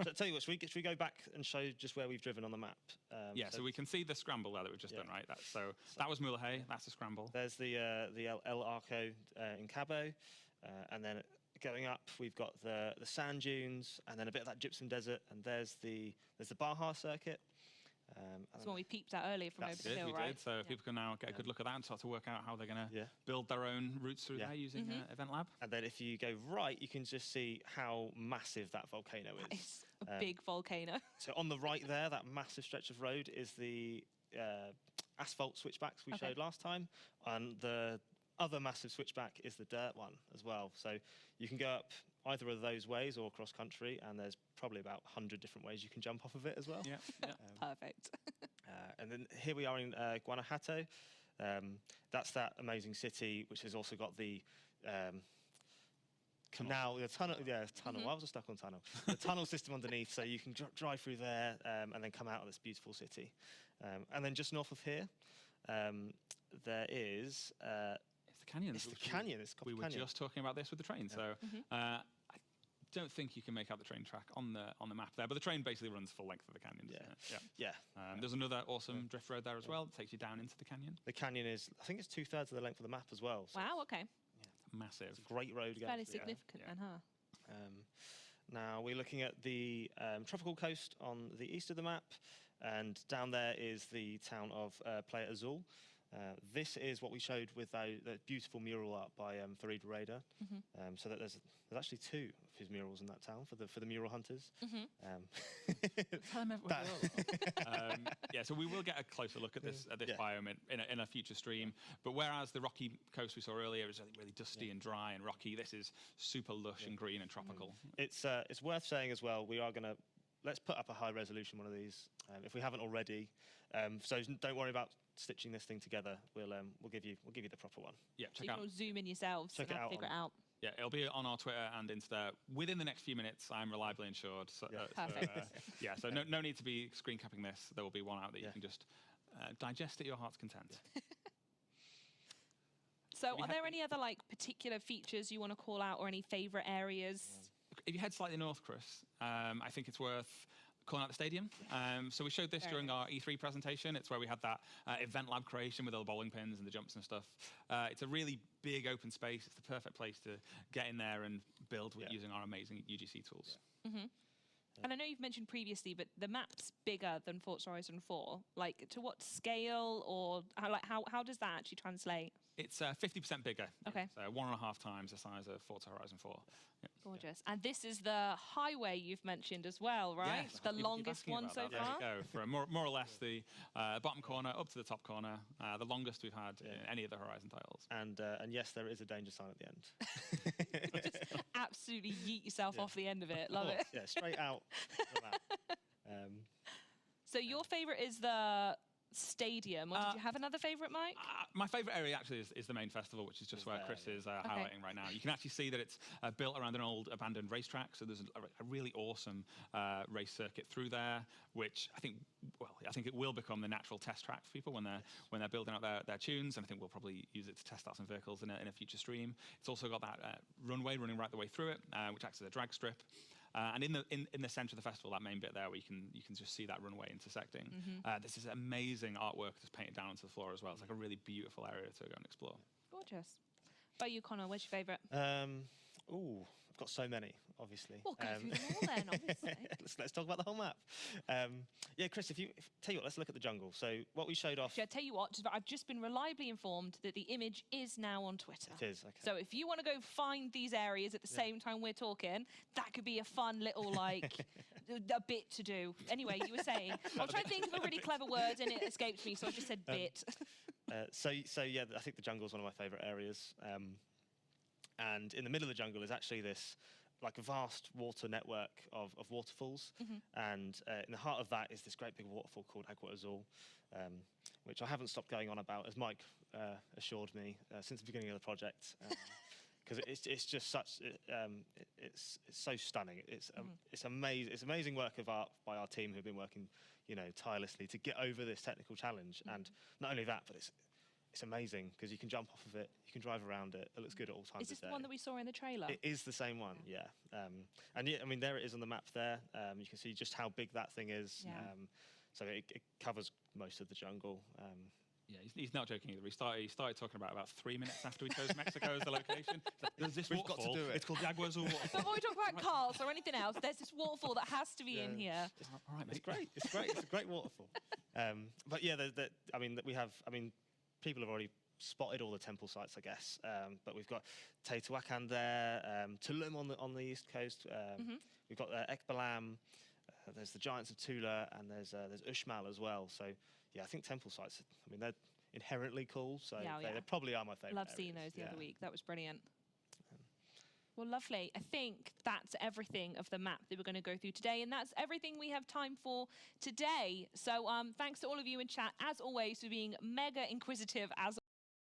So tell you what, should we go back and show just where we've driven on the map? So we can see the scramble there that we've just done, right? That was Mullahay, that's a scramble. There's the El Arco in Cabo, and then going up, we've got the sand dunes, and then a bit of that gypsum desert, and there's the Baja circuit. That's one we peeped at earlier from over the hill, right? So people can now get a good look at that and start to work out how they're going to build their own routes through there using Event Lab. And then if you go right, you can just see how massive that volcano is. It's a big volcano. So on the right there, that massive stretch of road is the asphalt switchbacks we showed last time, and the other massive switchback is the dirt one as well. So you can go up either of those ways or cross country, and there's probably about 100 different ways you can jump off of it as well. Perfect. And then here we are in Guanajuato. That's that amazing city, which has also got the canal, the tunnel. Yeah, tunnel. I was stuck on tunnel. The tunnel system underneath, so you can drive through there and then come out of this beautiful city. And then just north of here, there is. It's the canyon. It's the canyon. It's we were just talking about this with the train. So I don't think you can make out the train track on the map there, but the train basically runs full length of the canyon. There's another awesome drift road there as well. It takes you down into the canyon. The canyon is, I think it's 2/3 of the length of the map as well. So wow. Okay. Massive. It's a great road. Fairly significant, then, huh? Now we're looking at the tropical coast on the east of the map, and down there is the town of Playa Azul. This is what we showed with the beautiful mural art by Farid Reda. So that there's actually 2 of his murals in that town for the mural hunters. Tell them so we will get a closer look at this biome in a future stream. But whereas the rocky coast we saw earlier is really dusty and dry and rocky, this is super lush and green and tropical. It's worth saying as well, we are going to. Let's put up a high-resolution one of these if we haven't already. So don't worry about stitching this thing together. We'll give you the proper one. Yeah, check out. You can zoom in yourselves and figure it out. Yeah, it'll be on our Twitter and Insta within the next few minutes. I'm reliably ensured. So, perfect. So no need to be screen capping this. There will be one out that you can just digest at your heart's content. So, are there any other particular features you want to call out, or any favourite areas? If you head slightly north, Chris, I think it's worth calling out the stadium. So we showed this during our E3 presentation. It's where we had that event lab creation with all the bowling pins and the jumps and stuff. It's a really big open space. It's the perfect place to get in there and build using our amazing UGC tools. And I know you've mentioned previously, but the map's bigger than Forza Horizon 4. To what scale, or how does that actually translate? It's 50% bigger. Okay. So 1.5 times the size of Forza Horizon 4. Gorgeous. And this is the highway you've mentioned as well, right? Yes, the longest one so far? There we go. From more or less the bottom corner up to the top corner, the longest we've had in any of the Horizon titles. And yes, there is a danger sign at the end. Just absolutely yeet yourself off the end of it. Love it. Yeah, straight out the map. So your favourite is the stadium, or did you have another favourite, Mike? My favourite area actually is the main festival, which is just where Chris is highlighting right now. You can actually see that it's built around an old abandoned racetrack, so there's a really awesome race circuit through there, which I think it will become the natural test track for people when they're building out their tunes, and I think we'll probably use it to test out some vehicles in a future stream. It's also got that runway running right the way through it, which acts as a drag strip. And in the centre of the festival, that main bit there, where you can just see that runway intersecting. This is amazing artwork that's painted down onto the floor as well. It's like a really beautiful area to go and explore. Gorgeous. What about you, Connor? Where's your favourite? I've got so many, obviously. We'll go through them all then, obviously. let's talk about the whole map. Chris, tell you what, let's look at the jungle. So what we showed off. Actually, I tell you what, I've just been reliably informed that the image is now on Twitter. It is, okay. So if you want to go find these areas at the same time we're talking, that could be a fun little a bit to do. Anyway, you were saying, I'm trying to think of a really clever word and it escaped me, so I just said bit. So yeah, I think the jungle is one of my favourite areas. And in the middle of the jungle is actually this a vast water network of waterfalls. And in the heart of that is this great big waterfall called Agua Azul, which I haven't stopped going on about, as Mike assured me, since the beginning of the project. Because it's just such, it's so stunning. It's amazing. It's amazing work of art by our team who've been working, tirelessly to get over this technical challenge. And not only that, but it's amazing because you can jump off of it, you can drive around it. It looks good at all times Is this of day. the one that we saw in the trailer? It is the same one, yeah. And yeah, I mean, there it is on the map there. You can see just how big that thing is. Yeah. So it covers most of the jungle. Yeah, he's not joking either. He started talking about 3 minutes after we chose Mexico as the location. There's this We've got to waterfall. do it. It's called Jaguars or Waterfall. Before we talk about cars or anything else, there's this waterfall that has to be in here. All right, It's mate. great. It's great. It's a great waterfall. But yeah, I mean, we have. I mean, people have already spotted all the temple sites, I guess. But we've got Teotihuacan there, Tulum on the east coast. We've got Ekbalam. There's the Giants of Tula, and there's Uxmal as well. So yeah, I think temple sites. I mean, they're inherently cool. So they probably are my favourite. Loved seeing those the other week. That was brilliant. Well, lovely. I think that's everything of the map that we're going to go through today, and that's everything we have time for today. So thanks to all of you in chat, as always, for being mega inquisitive as